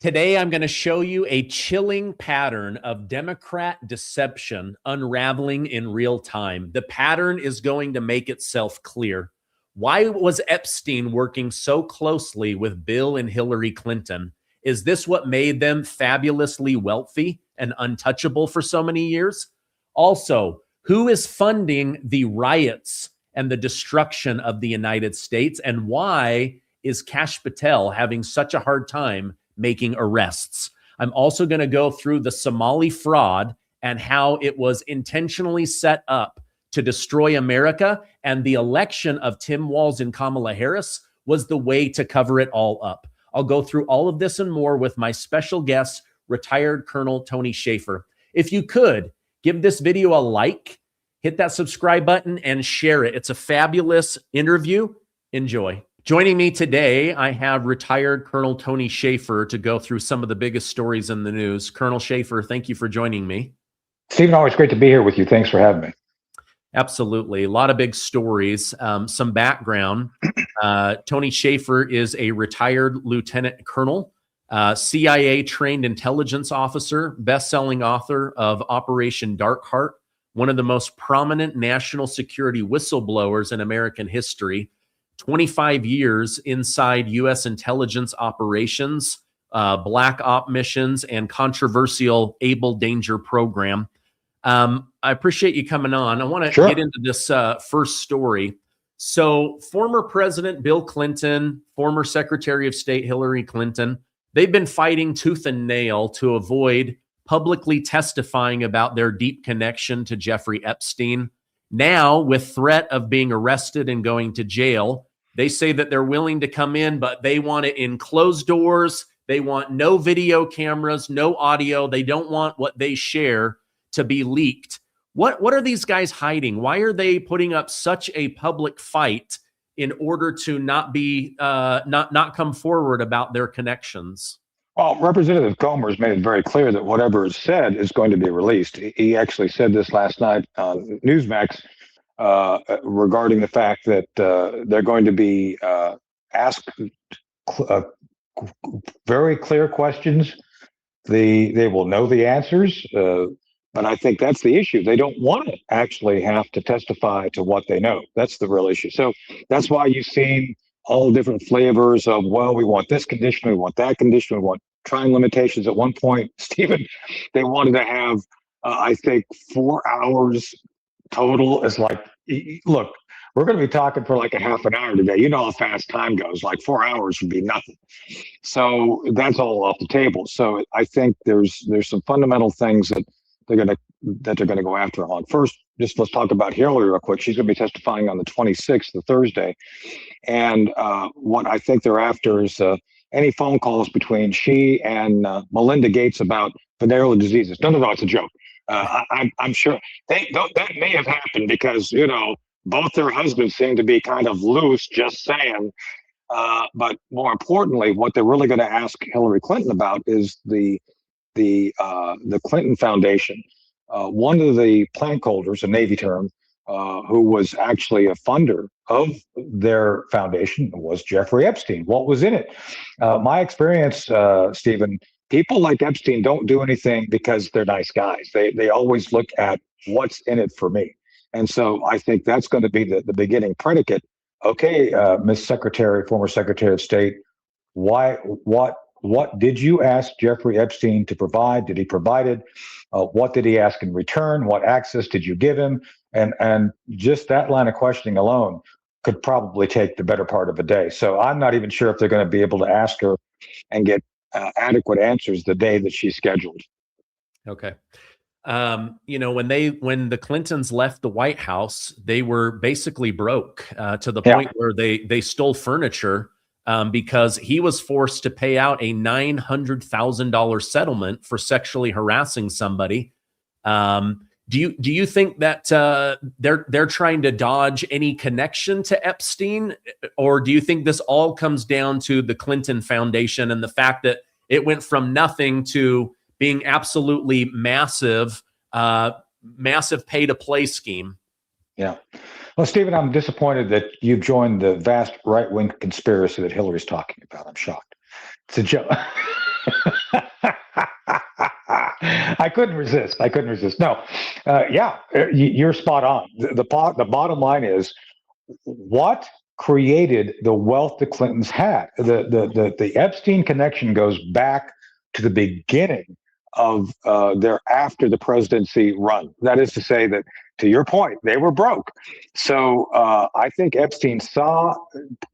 Today, I'm going to show you a chilling pattern of Democrat deception unraveling in real time. The pattern is going to make itself clear. Why was Epstein working so closely with Bill and Hillary Clinton? Is this what made them fabulously wealthy and untouchable for so many years? Also, who is funding the riots and the destruction of the United States? And why is Kash Patel having such a hard time making arrests? I'm also going to go through the Somali fraud and how it was intentionally set up to destroy America, and the election of Tim Walz and Kamala Harris was the way to cover it all up. I'll go through all of this and more with my special guest, retired Colonel Tony Shaffer. If you could, give this video a like, hit that subscribe button, and share it. It's a fabulous interview. Enjoy. Joining me today, I have retired Colonel Tony Shaffer to go through some of the biggest stories in the news. Colonel Shaffer, thank you for joining me. Stephen, always great to be here with you. Thanks for having me. Absolutely. A lot of big stories. Some background. Tony Shaffer is a retired lieutenant colonel, CIA trained intelligence officer, best-selling author of Operation Dark Heart, one of the most prominent national security whistleblowers in American history. 25 years inside U.S. intelligence operations, black op missions, and controversial Able Danger program. I appreciate you coming on. I want to get into this first story. So former President Bill Clinton, former Secretary of State Hillary Clinton, they've been fighting tooth and nail to avoid publicly testifying about their deep connection to Jeffrey Epstein. Now, with threat of being arrested and going to jail, they say that they're willing to come in, but they want it in closed doors. They want no video cameras, no audio. They don't want what they share to be leaked. What are these guys hiding? Why are they putting up such a public fight in order to not be not come forward about their connections? Well, Representative Comer's made it very clear that whatever is said is going to be released. He actually said this last night on Newsmax regarding the fact that they're going to be asked very clear questions. They will know the answers. But I think that's the issue. They don't want to actually have to testify to what they know. That's the real issue. So that's why you've seen all different flavors of, well, we want this condition, we want that condition, we want time limitations. At one point, Stephen, they wanted to have, I think, 4 hours total. It's like, look, we're going to be talking for like a half an hour today. You know how fast time goes. Like 4 hours would be nothing. So that's all off the table. So I think there's some fundamental things that they're going to go after on. First, just let's talk about Hillary real quick. She's going to be testifying on the 26th, the Thursday. And what I think they're after is any phone calls between she and Melinda Gates about venereal diseases. No, it's a joke. I'm sure that may have happened because, you know, both their husbands seem to be kind of loose, just saying. But more importantly, what they're really going to ask Hillary Clinton about is the Clinton Foundation. One of the plank holders, a Navy term, who was actually a funder of their foundation was Jeffrey Epstein. What was in it? My experience, Stephen, people like Epstein don't do anything because they're nice guys. They always look at what's in it for me. And so I think that's going to be the beginning predicate. Okay, Miss Secretary, former Secretary of State, what did you ask Jeffrey Epstein to provide? Did he provide it? What did he ask in return? What access did you give him? And just that line of questioning alone could probably take the better part of a day. So I'm not even sure if they're going to be able to ask her and get adequate answers the day that she's scheduled. Okay. You know, when the Clintons left the White House, they were basically broke to the point where they stole furniture because he was forced to pay out a $900,000 settlement for sexually harassing somebody. Do you think that they're trying to dodge any connection to Epstein, or do you think this all comes down to the Clinton Foundation and the fact that it went from nothing to being absolutely massive pay-to-play scheme? Yeah. Well, Stephen, I'm disappointed that you've joined the vast right-wing conspiracy that Hillary's talking about. I'm shocked. It's a joke. I couldn't resist. I couldn't resist. No, yeah, you're spot on. The bottom line is what created the wealth the Clintons had. The Epstein connection goes back to the beginning of their after the presidency run. That is to say that, to your point, they were broke. So I think Epstein saw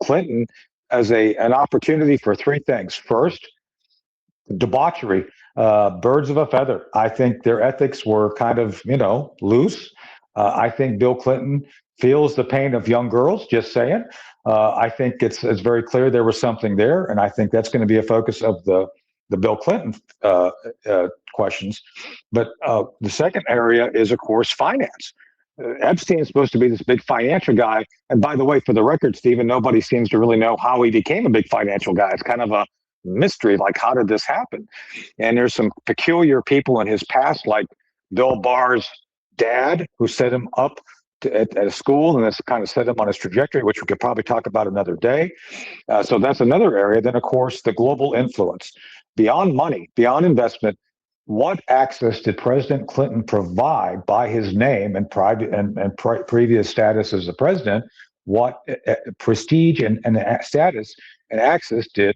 Clinton as an opportunity for three things. First, debauchery, birds of a feather. I think their ethics were kind of, loose. I think Bill Clinton feels the pain of young girls, just saying. I think it's very clear there was something there, and I think that's going to be a focus of the Bill Clinton questions. But the second area is, of course, finance. Epstein is supposed to be this big financial guy. And by the way, for the record, Stephen, nobody seems to really know how he became a big financial guy. It's kind of a mystery, like, how did this happen? And there's some peculiar people in his past, like Bill Barr's dad, who set him up at a school, and that's kind of set him on his trajectory, which we could probably talk about another day. So that's another area. Then, of course, the global influence. Beyond money, beyond investment, what access did President Clinton provide by his name and previous status as the president? What prestige and status and access did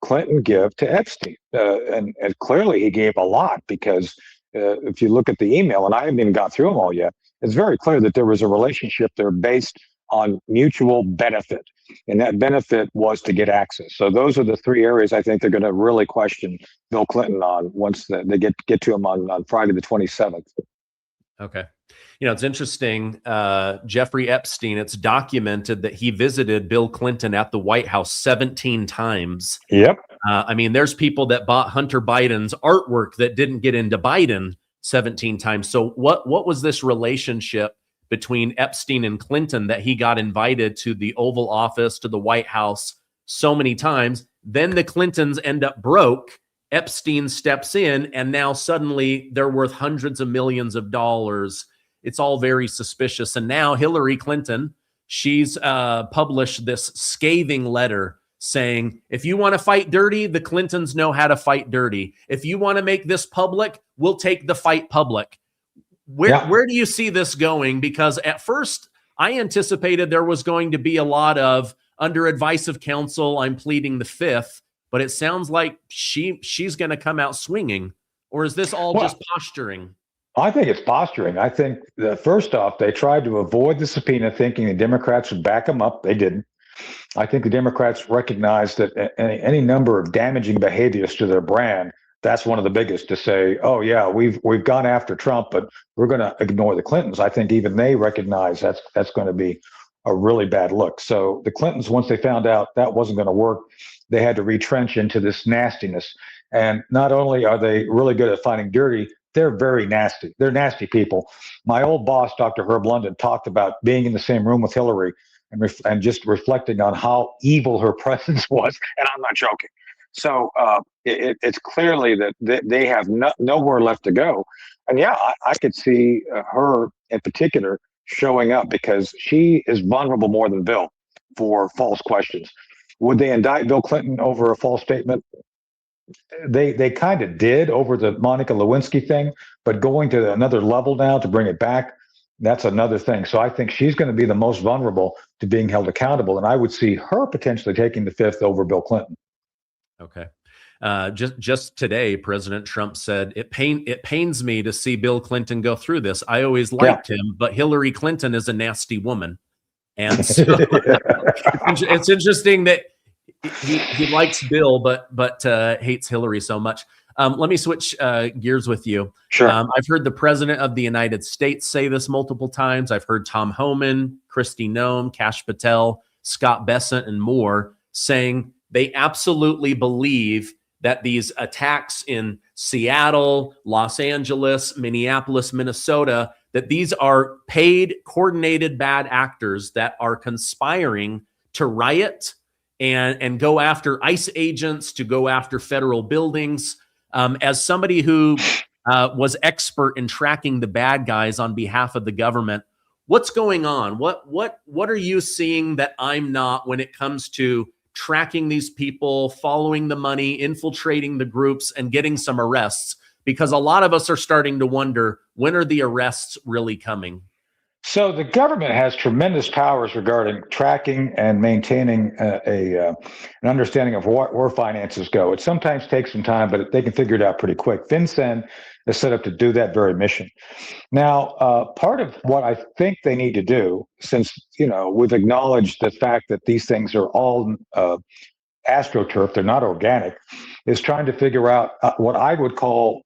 Clinton give to Epstein? And clearly he gave a lot, because if you look at the email, and I haven't even got through them all yet, it's very clear that there was a relationship there based on mutual benefit. And that benefit was to get access. So those are the three areas I think they're going to really question Bill Clinton on once they get to him on Friday the 27th. Okay. It's interesting. Jeffrey Epstein, it's documented that he visited Bill Clinton at the White House 17 times. Yep. There's people that bought Hunter Biden's artwork that didn't get into Biden 17 times. So what was this relationship between Epstein and Clinton that he got invited to the Oval Office, to the White House so many times? Then the Clintons end up broke. Epstein steps in, and now suddenly they're worth hundreds of millions of dollars. It's all very suspicious. And now Hillary Clinton, she's published this scathing letter saying, if you want to fight dirty, the Clintons know how to fight dirty. If you want to make this public, we'll take the fight public. Where do you see this going? Because at first I anticipated there was going to be a lot of under advice of counsel, I'm pleading the fifth, but it sounds like she's going to come out swinging. Or is this all just posturing? I think it's posturing. I think first off, they tried to avoid the subpoena thinking the Democrats would back them up. They didn't. I think the Democrats recognized that any number of damaging behaviors to their brand, that's one of the biggest, to say, oh yeah, we've gone after Trump, but we're going to ignore the Clintons. I think even they recognize that's going to be a really bad look. So the Clintons, once they found out that wasn't going to work, they had to retrench into this nastiness. And not only are they really good at fighting dirty, they're very nasty. They're nasty people. My old boss, Dr. Herb London, talked about being in the same room with Hillary and just reflecting on how evil her presence was. And I'm not joking. So it's clearly that they have nowhere left to go. And yeah, I could see her in particular showing up, because she is vulnerable more than Bill for false questions. Would they indict Bill Clinton over a false statement? They kind of did over the Monica Lewinsky thing, but going to another level now to bring it back, that's another thing. So I think she's going to be the most vulnerable to being held accountable. And I would see her potentially taking the fifth over Bill Clinton. Okay. Just today, President Trump said, it pains me to see Bill Clinton go through this. I always liked him, but Hillary Clinton is a nasty woman. And so it's interesting that he likes Bill, but hates Hillary so much. Let me switch gears with you. Sure. I've heard the President of the United States say this multiple times. I've heard Tom Homan, Kristi Noem, Kash Patel, Scott Bessent, and more saying they absolutely believe that these attacks in Seattle, Los Angeles, Minneapolis, Minnesota, that these are paid, coordinated bad actors that are conspiring to riot and go after ICE agents, to go after federal buildings. As somebody who was expert in tracking the bad guys on behalf of the government, what's going on? What are you seeing that I'm not when it comes to tracking these people, following the money, infiltrating the groups, and getting some arrests? Because a lot of us are starting to wonder, when are the arrests really coming? So the government has tremendous powers regarding tracking and maintaining an understanding of where finances go. It sometimes takes some time, but they can figure it out pretty quick. FinCEN is set up to do that very mission. Now, part of what I think they need to do, since we've acknowledged the fact that these things are all astroturf, they're not organic, is trying to figure out what I would call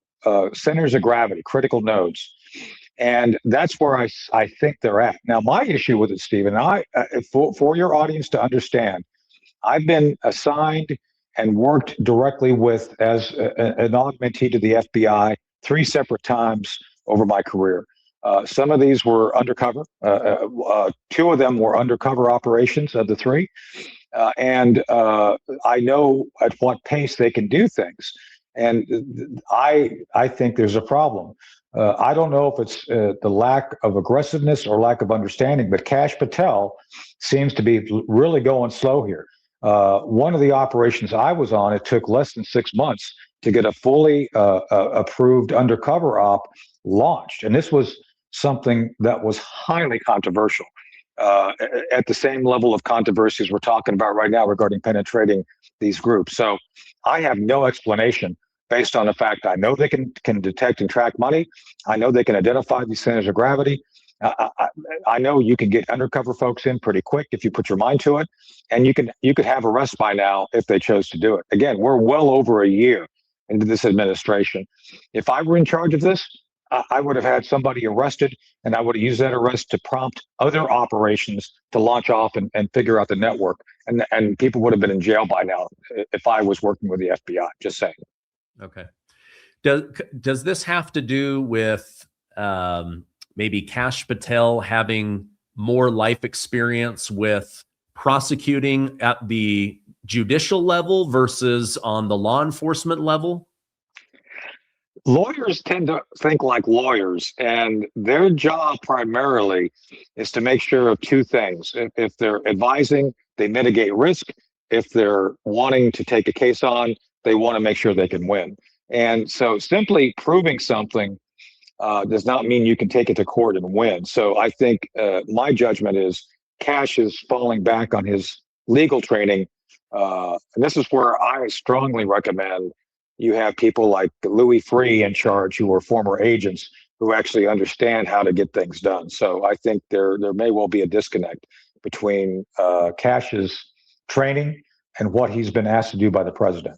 centers of gravity, critical nodes. And that's where I think they're at. Now, my issue with it, Stephen, for your audience to understand, I've been assigned and worked directly with as an augmentee to the FBI 3 separate times over my career. Some of these were undercover. 2 of them were undercover operations of the 3. And I know at what pace they can do things. And I think there's a problem. I don't know if it's the lack of aggressiveness or lack of understanding, but Kash Patel seems to be really going slow here. One of the operations I was on, it took less than 6 months to get a fully approved undercover op launched. And this was something that was highly controversial. At the same level of controversies we're talking about right now regarding penetrating these groups. So I have no explanation based on the fact I know they can detect and track money. I know they can identify these centers of gravity. I know you can get undercover folks in pretty quick if you put your mind to it, and you could have arrests by now if they chose to do it. Again, we're well over a year into this administration. If I were in charge of this, I would have had somebody arrested, and I would have used that arrest to prompt other operations to launch off and figure out the network. And people would have been in jail by now if I was working with the FBI, just saying. Okay. Does this have to do with maybe Kash Patel having more life experience with prosecuting at the judicial level versus on the law enforcement level? Lawyers tend to think like lawyers, and their job primarily is to make sure of 2 things. If they're advising, they mitigate risk. If they're wanting to take a case on, they want to make sure they can win. And so simply proving something does not mean you can take it to court and win. So I think my judgment is Kash is falling back on his legal training. And this is where I strongly recommend you have people like Louis Freeh in charge, who are former agents who actually understand how to get things done. So I think there may well be a disconnect between Kash's training and what he's been asked to do by the president.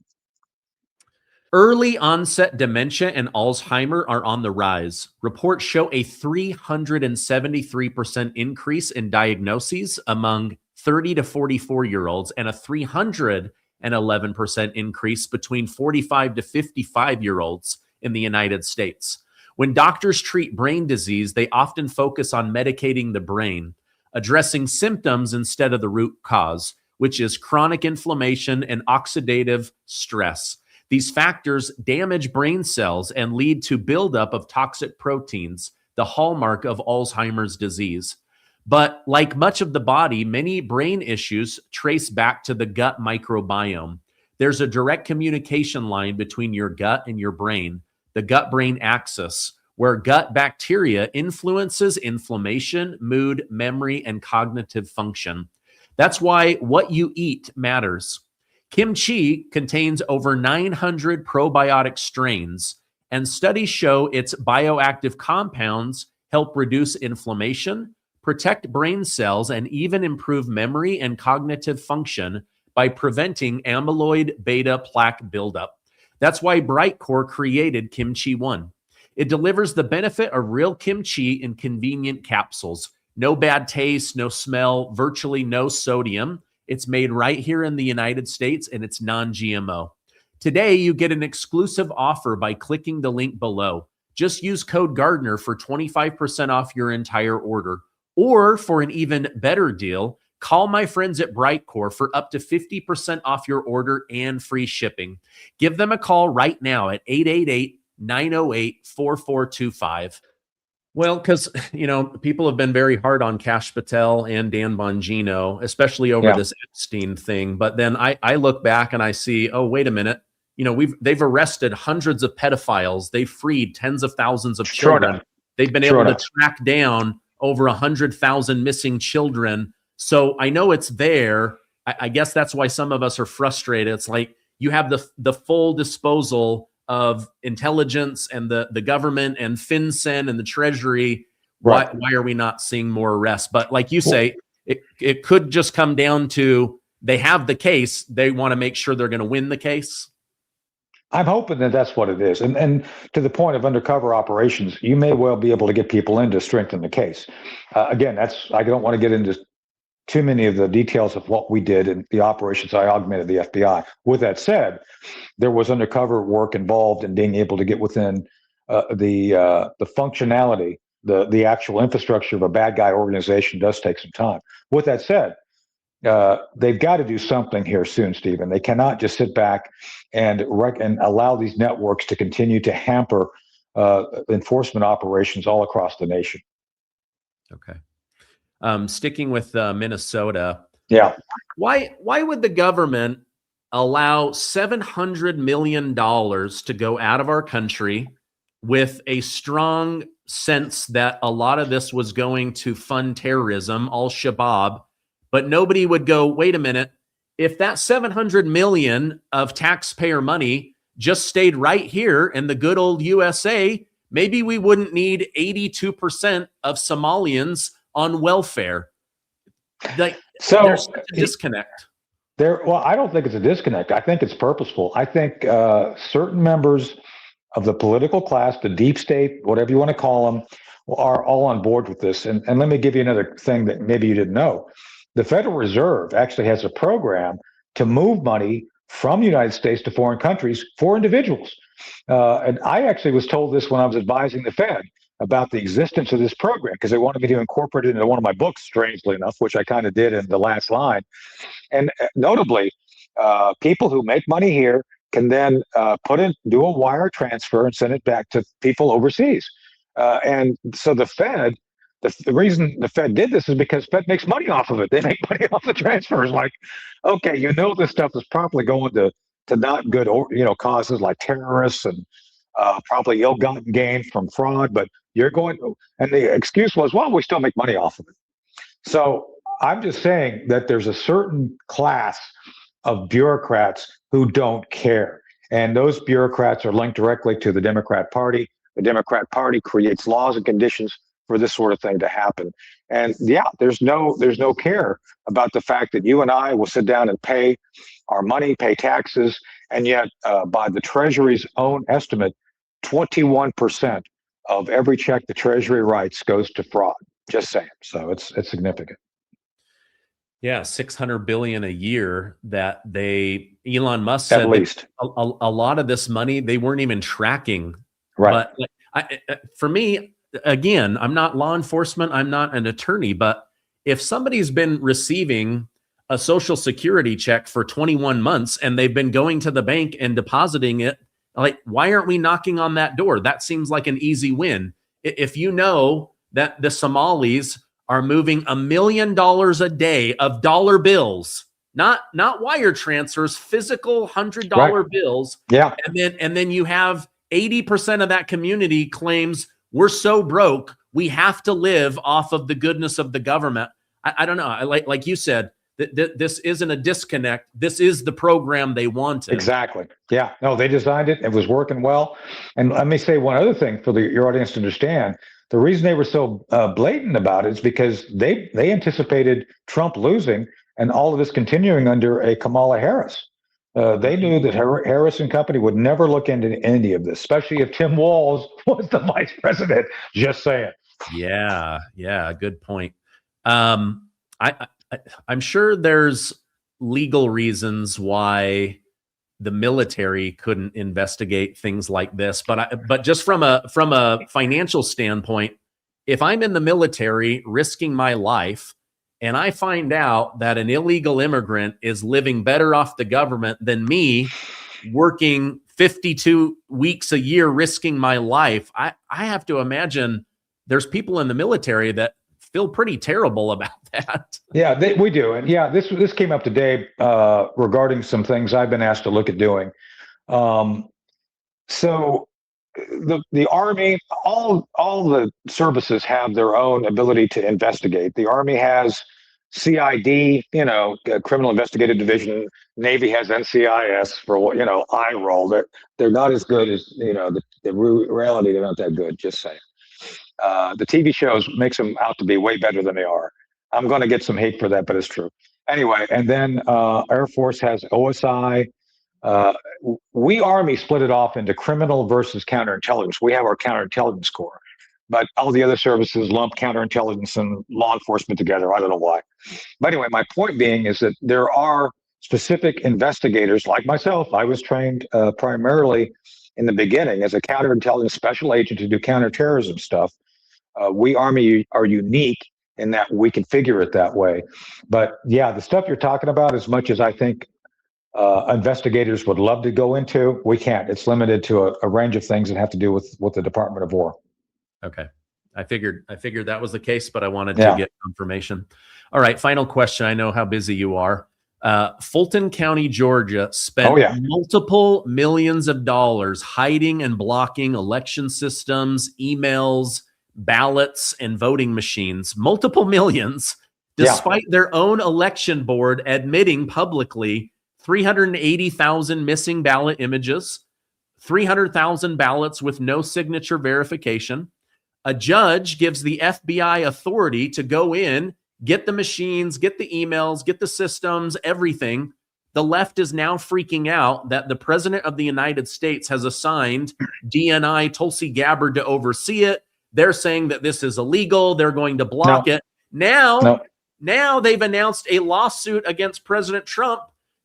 Early onset dementia and Alzheimer are on the rise. Reports show a 373% increase in diagnoses among 30 to 44-year-olds and a 311% increase between 45 to 55-year-olds in the United States. When doctors treat brain disease, they often focus on medicating the brain, addressing symptoms instead of the root cause, which is chronic inflammation and oxidative stress. These factors damage brain cells and lead to buildup of toxic proteins, the hallmark of Alzheimer's disease. But like much of the body, many brain issues trace back to the gut microbiome. There's a direct communication line between your gut and your brain, the gut-brain axis, where gut bacteria influences inflammation, mood, memory, and cognitive function. That's why what you eat matters. Kimchi contains over 900 probiotic strains, and studies show its bioactive compounds help reduce inflammation, protect brain cells, and even improve memory and cognitive function by preventing amyloid beta plaque buildup. That's why Brightcore created Kimchi One. It delivers the benefit of real kimchi in convenient capsules. No bad taste, no smell, virtually no sodium. It's made right here in the United States, and it's non-GMO. Today, you get an exclusive offer by clicking the link below. Just use code Gardner for 25% off your entire order. Or for an even better deal, call my friends at Brightcore for up to 50% off your order and free shipping. Give them a call right now at 888-908-4425. Well, because people have been very hard on Kash Patel and Dan Bongino, especially over Yeah, this Epstein thing. But then I look back and I see, oh, wait a minute. They've arrested hundreds of pedophiles. They've freed tens of thousands of true children. enough. They've been True able to enough. track down over 100,000 missing children. So I know it's there. I guess that's why some of us are frustrated. It's like you have the full disposal of intelligence and the government and FinCEN and the Treasury. Right. Why are we not seeing more arrests? But like you Well, say, it could just come down to they have the case. They want to make sure they're going to win the case. I'm hoping that that's what it is. And to the point of undercover operations, you may well be able to get people in to strengthen the case. Again, I don't want to get into too many of the details of what we did in the operations. I augmented the FBI. With that said, there was undercover work involved in being able to get within the functionality, the actual infrastructure of a bad guy organization does take some time. With that said, they've got to do something here soon, Stephen. They cannot just sit back and allow these networks to continue to hamper enforcement operations all across the nation. Okay. Sticking with Minnesota. Yeah. Why would the government allow $700 million to go out of our country with a strong sense that a lot of this was going to fund terrorism, Al-Shabaab, but nobody would go, wait a minute, if that 700 million of taxpayer money just stayed right here in the good old USA, maybe we wouldn't need 82% of Somalians on welfare. There's such a disconnect. Well, I don't think it's a disconnect. I think it's purposeful. I think certain members of the political class, the deep state, whatever you want to call them, are all on board with this. And let me give you another thing that maybe you didn't know. The Federal Reserve actually has a program to move money from the United States to foreign countries for individuals. And I actually was told this when I was advising the Fed about the existence of this program because they wanted me to incorporate it into one of my books, strangely enough, which I kind of did in the last line. And notably, people who make money here can then do a wire transfer and send it back to people overseas. And so the Fed, the reason the Fed did this is because Fed makes money off of it. They make money off the transfers. Like, okay, this stuff is probably going to not good, causes like terrorists and probably ill-gotten gain from fraud. But and the excuse was, well, we still make money off of it. So I'm just saying that there's a certain class of bureaucrats who don't care. And those bureaucrats are linked directly to the Democrat Party. The Democrat Party creates laws and conditions for this sort of thing to happen. And yeah, there's no care about the fact that you and I will sit down and pay our money, pay taxes, and yet by the Treasury's own estimate, 21% of every check the Treasury writes goes to fraud. Just saying. So it's significant. Yeah, 600 billion a year that Elon Musk said at least a lot of this money they weren't even tracking. Right. But for me, again, I'm not law enforcement, I'm not an attorney, but if somebody's been receiving a Social Security check for 21 months and they've been going to the bank and depositing it, like, why aren't we knocking on that door? That seems like an easy win. If you know that the Somalis are moving $1 million a day of dollar bills, not wire transfers, physical $100 right. bills. Yeah. And then you have 80% of that community claims we're so broke, we have to live off of the goodness of the government. I don't know. Like you said, this isn't a disconnect. This is the program they wanted. Exactly. Yeah. No, they designed it. It was working well. And let me say one other thing for your audience to understand. The reason they were so blatant about it is because they anticipated Trump losing and all of this continuing under a Kamala Harris. They knew that Harris and company would never look into any of this, especially if Tim Walz was the vice president. Just saying. Yeah. Good point. I'm sure there's legal reasons why the military couldn't investigate things like this, but just from a financial standpoint, if I'm in the military risking my life and I find out that an illegal immigrant is living better off the government than me, working 52 weeks a year risking my life, I have to imagine there's people in the military that feel pretty terrible about that. Yeah, we do. And yeah, this came up today regarding some things I've been asked to look at doing. So the Army, all the services have their own ability to investigate. The Army has CID, Criminal Investigative Division. Navy has NCIS for eye roll. They're not as good as the reality. They're not that good. Just saying. The TV shows makes them out to be way better than they are. I'm going to get some hate for that, but it's true. Anyway, and then Air Force has OSI. We Army split it off into criminal versus counterintelligence. We have our counterintelligence corps, but all the other services lump counterintelligence and law enforcement together. I don't know why. But anyway, my point being is that there are specific investigators like myself. I was trained primarily in the beginning as a counterintelligence special agent to do counterterrorism stuff. We Army are unique in that we can figure it that way. But yeah, the stuff you're talking about, as much as I think investigators would love to go into, we can't. It's limited to a range of things that have to do with the Department of War. Okay. I figured that was the case, but I wanted to get confirmation. All right. Final question. I know how busy you are. Fulton County, Georgia spent multiple millions of dollars hiding and blocking election systems, emails, ballots, and voting machines. Multiple millions, despite their own election board admitting publicly 380,000 missing ballot images, 300,000 ballots with no signature verification. A judge gives the FBI authority to go in, get the machines, get the emails, get the systems, everything. The left is now freaking out that the president of the United States has assigned DNI Tulsi Gabbard to oversee it. They're saying that this is illegal. They're going to block it. Now they've announced a lawsuit against President Trump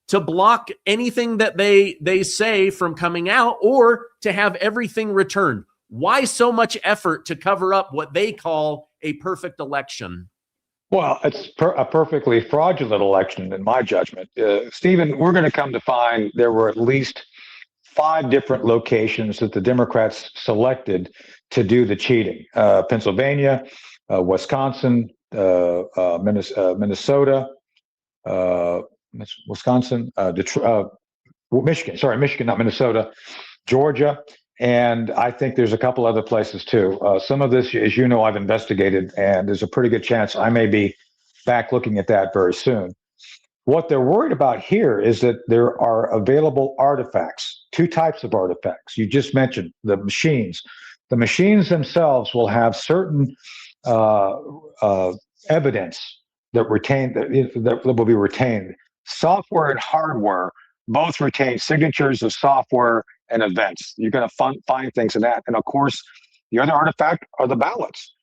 to block anything that they say from coming out or to have everything returned. Why so much effort to cover up what they call a perfect election? Well, it's a perfectly fraudulent election, in my judgment. Stephen, we're going to come to find there were at least 5 different locations that the Democrats selected to do the cheating. Pennsylvania, Wisconsin, Minnesota, Wisconsin, Detroit, Michigan, not Minnesota, Georgia. And I think there's a couple other places too. Some of this, as you know, I've investigated, and there's a pretty good chance I may be back looking at that very soon. What they're worried about here is that there are available artifacts, 2 types of artifacts. You just mentioned the machines. The machines themselves will have certain evidence that will be retained. Software and hardware both retain signatures of software and events. You're going to find things in that. And of course, the other artifact are the ballots.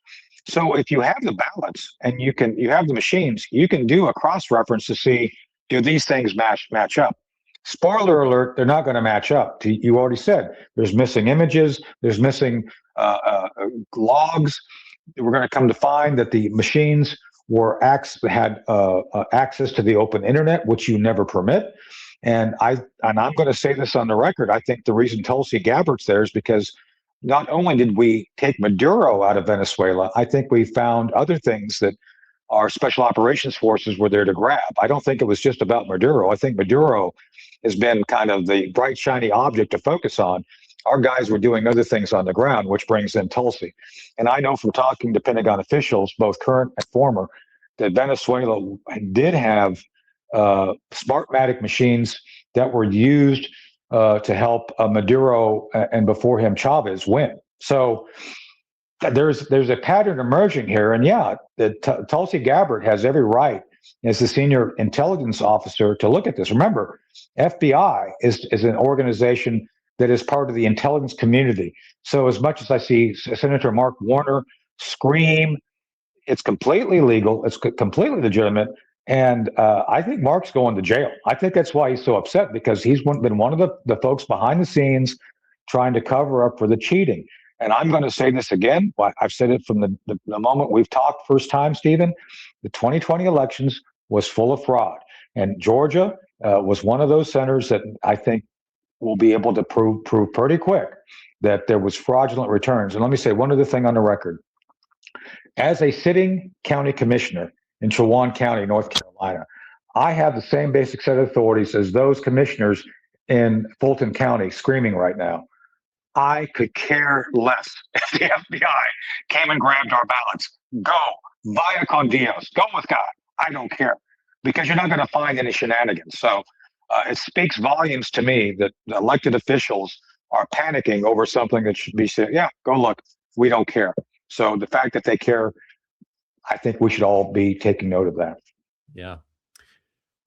So if you have the ballots and you have the machines, you can do a cross-reference to see, do these things match up? Spoiler alert, they're not going to match up. You already said there's missing images, there's missing logs. We're going to come to find that the machines had access to the open internet, which you never permit. And I'm going to say this on the record. I think the reason Tulsi Gabbard's there is because not only did we take Maduro out of Venezuela, I think we found other things that our special operations forces were there to grab. I don't think it was just about Maduro. I think Maduro has been kind of the bright, shiny object to focus on. Our guys were doing other things on the ground, which brings in Tulsi. And I know from talking to Pentagon officials, both current and former, that Venezuela did have Smartmatic machines that were used to help Maduro and before him Chavez win. So there's a pattern emerging here, and Tulsi Gabbard has every right as the senior intelligence officer to look at this. Remember, FBI is an organization that is part of the intelligence community. So as much as I see Senator Mark Warner scream, it's completely legal, it's completely legitimate. And I think Mark's going to jail. I think that's why he's so upset, because he's been one of the folks behind the scenes trying to cover up for the cheating. And I'm going to say this again. I've said it from the moment we've talked first time, Stephen. The 2020 elections was full of fraud. And Georgia was one of those centers that I think will be able to prove pretty quick that there was fraudulent returns. And let me say one other thing on the record. As a sitting county commissioner in Chowan County, North Carolina, I have the same basic set of authorities as those commissioners in Fulton County screaming right now. I could care less if the FBI came and grabbed our ballots. Go, via con Dios, go with God. I don't care, because you're not going to find any shenanigans. So it speaks volumes to me that the elected officials are panicking over something that should be said, yeah, go look, we don't care. So the fact that they care, I think we should all be taking note of that. Yeah.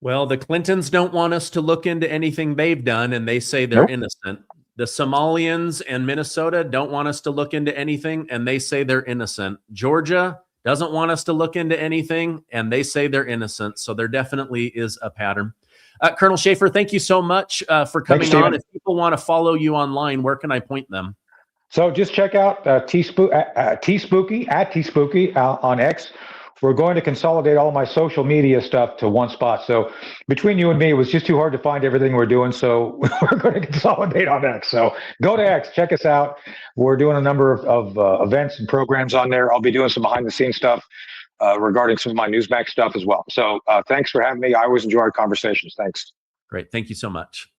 Well, the Clintons don't want us to look into anything they've done, and they say they're Nope. innocent. The Somalians and Minnesota don't want us to look into anything, and they say they're innocent. Georgia doesn't want us to look into anything, and they say they're innocent. So there definitely is a pattern. Colonel Shaffer, thank you so much for coming on. If people want to follow you online, where can I point them? So just check out T-Spooky on X. We're going to consolidate all my social media stuff to one spot. So between you and me, it was just too hard to find everything we're doing. So we're going to consolidate on X. So go to X, check us out. We're doing a number of events and programs on there. I'll be doing some behind the scenes stuff regarding some of my Newsmax stuff as well. So thanks for having me. I always enjoy our conversations. Thanks. Great. Thank you so much.